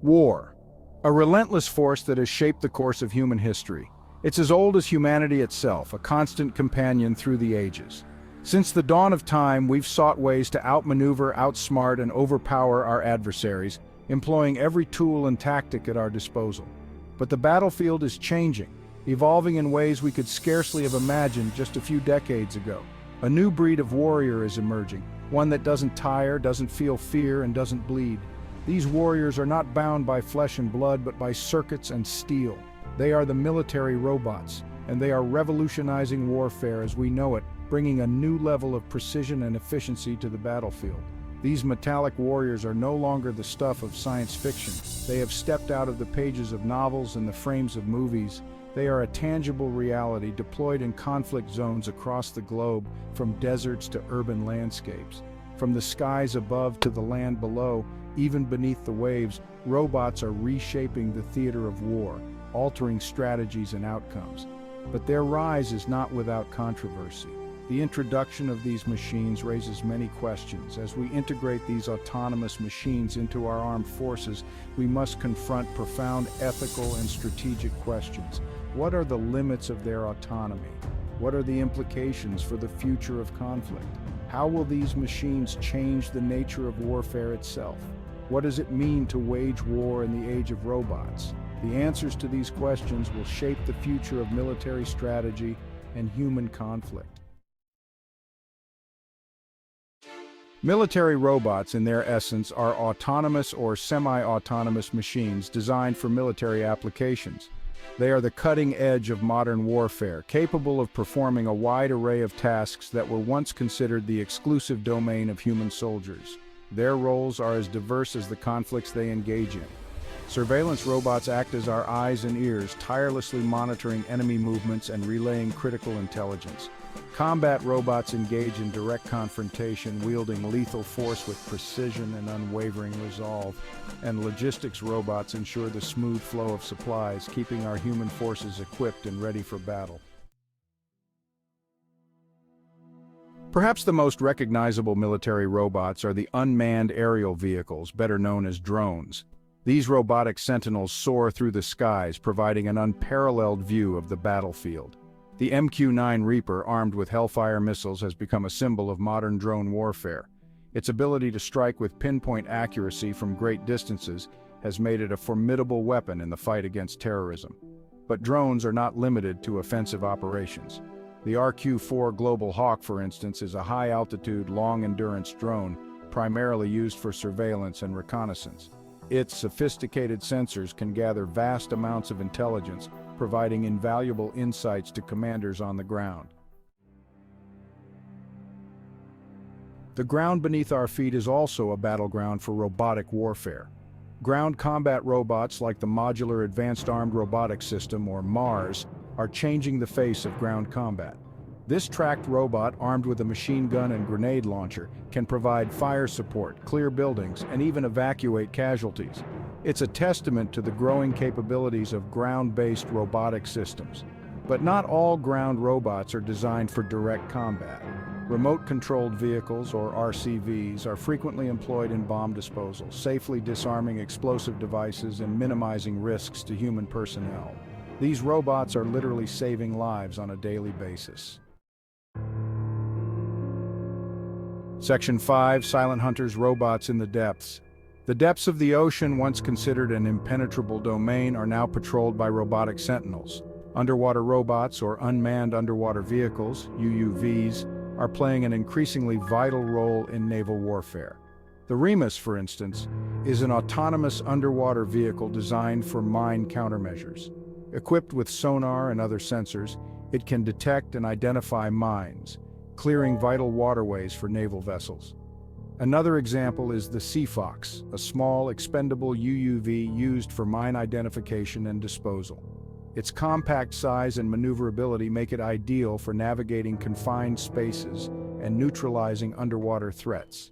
War, a relentless force that has shaped the course of human history. It's as old as humanity itself, a constant companion through the ages. Since the dawn of time, we've sought ways to outmaneuver, outsmart, and overpower our adversaries, employing every tool and tactic at our disposal. But the battlefield is changing, evolving in ways we could scarcely have imagined just a few decades ago. A new breed of warrior is emerging, one that doesn't tire, doesn't feel fear, and doesn't bleed. These warriors are not bound by flesh and blood, but by circuits and steel. They are the military robots, and they are revolutionizing warfare as we know it, bringing a new level of precision and efficiency to the battlefield. These metallic warriors are no longer the stuff of science fiction. They have stepped out of the pages of novels and the frames of movies. They are a tangible reality deployed in conflict zones across the globe, from deserts to urban landscapes. From the skies above to the land below, even beneath the waves, robots are reshaping the theater of war, altering strategies and outcomes. But their rise is not without controversy. The introduction of these machines raises many questions. As we integrate these autonomous machines into our armed forces, we must confront profound ethical and strategic questions. What are the limits of their autonomy? What are the implications for the future of conflict? How will these machines change the nature of warfare itself? What does it mean to wage war in the age of robots? The answers to these questions will shape the future of military strategy and human conflict. Military robots, in their essence, are autonomous or semi-autonomous machines designed for military applications. They are the cutting edge of modern warfare, capable of performing a wide array of tasks that were once considered the exclusive domain of human soldiers. Their roles are as diverse as the conflicts they engage in. Surveillance robots act as our eyes and ears, tirelessly monitoring enemy movements and relaying critical intelligence. Combat robots engage in direct confrontation, wielding lethal force with precision and unwavering resolve. And logistics robots ensure the smooth flow of supplies, keeping our human forces equipped and ready for battle. Perhaps the most recognizable military robots are the unmanned aerial vehicles, better known as drones. These robotic sentinels soar through the skies, providing an unparalleled view of the battlefield. The MQ-9 Reaper, armed with Hellfire missiles, has become a symbol of modern drone warfare. Its ability to strike with pinpoint accuracy from great distances has made it a formidable weapon in the fight against terrorism. But drones are not limited to offensive operations. The RQ-4 Global Hawk, for instance, is a high-altitude, long-endurance drone, primarily used for surveillance and reconnaissance. Its sophisticated sensors can gather vast amounts of intelligence, providing invaluable insights to commanders on the ground. The ground beneath our feet is also a battleground for robotic warfare. Ground combat robots like the Modular Advanced Armed Robotics System, or MARS, are changing the face of ground combat. This tracked robot, armed with a machine gun and grenade launcher, can provide fire support, clear buildings, and even evacuate casualties. It's a testament to the growing capabilities of ground-based robotic systems. But not all ground robots are designed for direct combat. Remote-controlled vehicles, or RCVs, are frequently employed in bomb disposal, safely disarming explosive devices and minimizing risks to human personnel. These robots are literally saving lives on a daily basis. Section 5. Silent Hunters Robots in the Depths. The depths of the ocean, once considered an impenetrable domain, are now patrolled by robotic sentinels. Underwater robots, or unmanned underwater vehicles, UUVs, are playing an increasingly vital role in naval warfare. The Remus, for instance, is an autonomous underwater vehicle designed for mine countermeasures. Equipped with sonar and other sensors, it can detect and identify mines, clearing vital waterways for naval vessels. Another example is the Seafox, a small, expendable UUV used for mine identification and disposal. Its compact size and maneuverability make it ideal for navigating confined spaces and neutralizing underwater threats.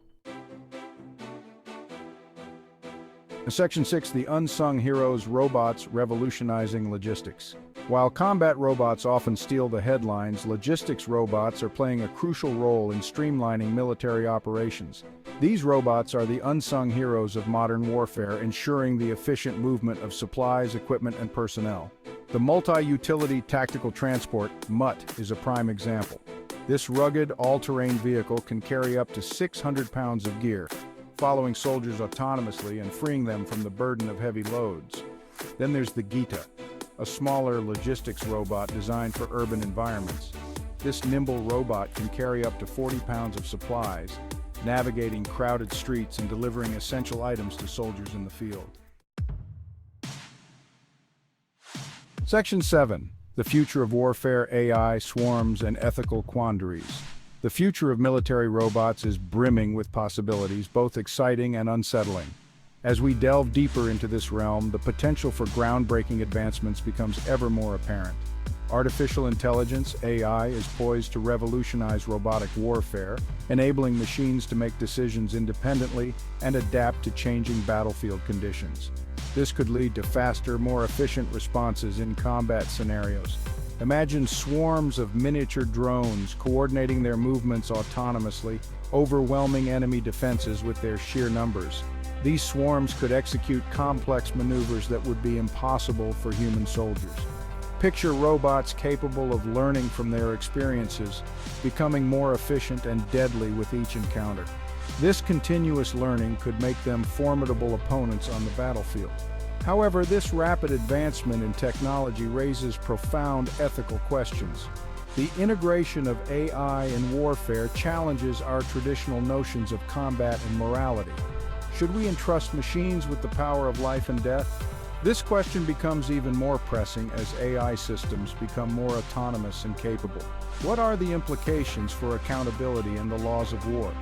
In Section 6, the unsung heroes, robots revolutionizing logistics. While combat robots often steal the headlines, logistics robots are playing a crucial role in streamlining military operations. These robots are the unsung heroes of modern warfare, ensuring the efficient movement of supplies, equipment, and personnel. The Multi-Utility Tactical Transport, MUT, is a prime example. This rugged, all-terrain vehicle can carry up to 600 pounds of gear, following soldiers autonomously and freeing them from the burden of heavy loads. Then there's the Gita, a smaller logistics robot designed for urban environments. This nimble robot can carry up to 40 pounds of supplies, navigating crowded streets and delivering essential items to soldiers in the field. Section 7. The Future of Warfare, AI, Swarms, and Ethical Quandaries. The future of military robots is brimming with possibilities, both exciting and unsettling. As we delve deeper into this realm, the potential for groundbreaking advancements becomes ever more apparent. Artificial intelligence, AI, is poised to revolutionize robotic warfare, enabling machines to make decisions independently and adapt to changing battlefield conditions. This could lead to faster, more efficient responses in combat scenarios. Imagine swarms of miniature drones coordinating their movements autonomously, overwhelming enemy defenses with their sheer numbers. These swarms could execute complex maneuvers that would be impossible for human soldiers. Picture robots capable of learning from their experiences, becoming more efficient and deadly with each encounter. This continuous learning could make them formidable opponents on the battlefield. However, this rapid advancement in technology raises profound ethical questions. The integration of AI in warfare challenges our traditional notions of combat and morality. Should we entrust machines with the power of life and death? This question becomes even more pressing as AI systems become more autonomous and capable. What are the implications for accountability and the laws of war?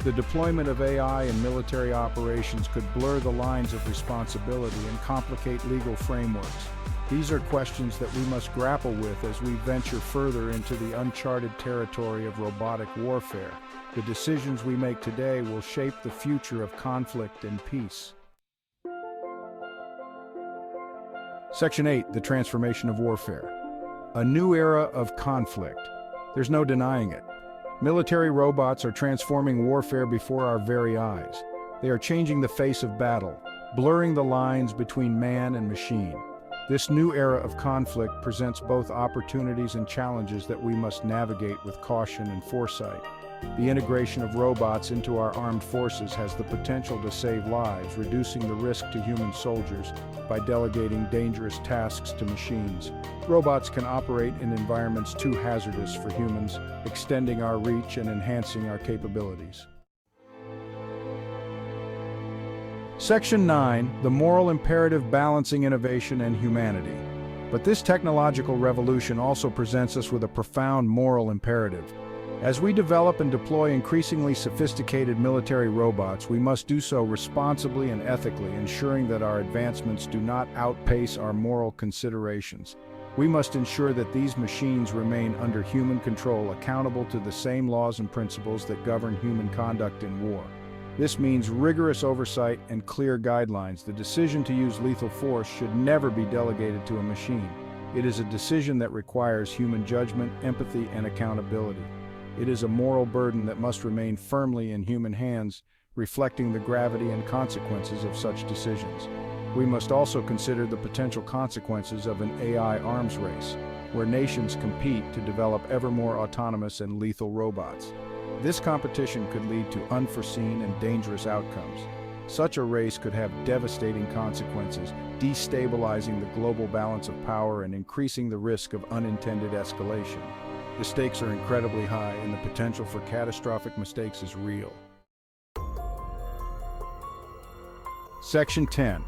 The deployment of AI in military operations could blur the lines of responsibility and complicate legal frameworks. These are questions that we must grapple with as we venture further into the uncharted territory of robotic warfare. The decisions we make today will shape the future of conflict and peace. Section 8. The Transformation of Warfare. A new era of conflict. There's no denying it. Military robots are transforming warfare before our very eyes. They are changing the face of battle, blurring the lines between man and machine. This new era of conflict presents both opportunities and challenges that we must navigate with caution and foresight. The integration of robots into our armed forces has the potential to save lives, reducing the risk to human soldiers by delegating dangerous tasks to machines. Robots can operate in environments too hazardous for humans, extending our reach and enhancing our capabilities. Section 9. The Moral Imperative, Balancing Innovation and Humanity. But this technological revolution also presents us with a profound moral imperative. As we develop and deploy increasingly sophisticated military robots, we must do so responsibly and ethically, ensuring that our advancements do not outpace our moral considerations. We must ensure that these machines remain under human control, accountable to the same laws and principles that govern human conduct in war. This means rigorous oversight and clear guidelines. The decision to use lethal force should never be delegated to a machine. It is a decision that requires human judgment, empathy, and accountability. It is a moral burden that must remain firmly in human hands, reflecting the gravity and consequences of such decisions. We must also consider the potential consequences of an AI arms race, where nations compete to develop ever more autonomous and lethal robots. This competition could lead to unforeseen and dangerous outcomes. Such a race could have devastating consequences, destabilizing the global balance of power and increasing the risk of unintended escalation. The stakes are incredibly high, and the potential for catastrophic mistakes is real. Section 10.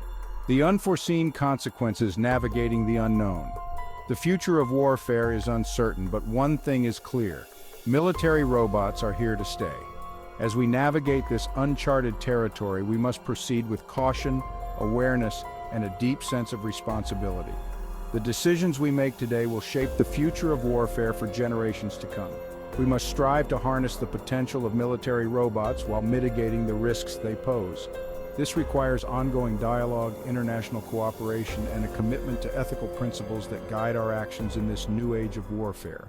The Unforeseen Consequences, Navigating the Unknown. The future of warfare is uncertain, but one thing is clear. Military robots are here to stay. As we navigate this uncharted territory, we must proceed with caution, awareness, and a deep sense of responsibility. The decisions we make today will shape the future of warfare for generations to come. We must strive to harness the potential of military robots while mitigating the risks they pose. This requires ongoing dialogue, international cooperation, and a commitment to ethical principles that guide our actions in this new age of warfare.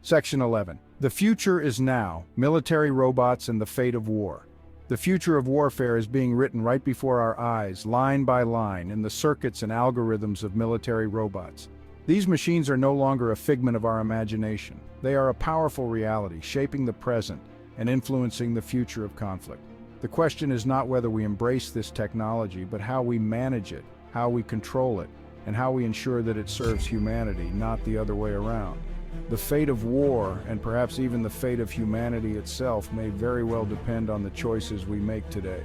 Section 11. The future is now, military robots and the fate of war. The future of warfare is being written right before our eyes, line by line, in the circuits and algorithms of military robots. These machines are no longer a figment of our imagination. They are a powerful reality, shaping the present and influencing the future of conflict. The question is not whether we embrace this technology, but how we manage it, how we control it, and how we ensure that it serves humanity, not the other way around. The fate of war, and perhaps even the fate of humanity itself, may very well depend on the choices we make today.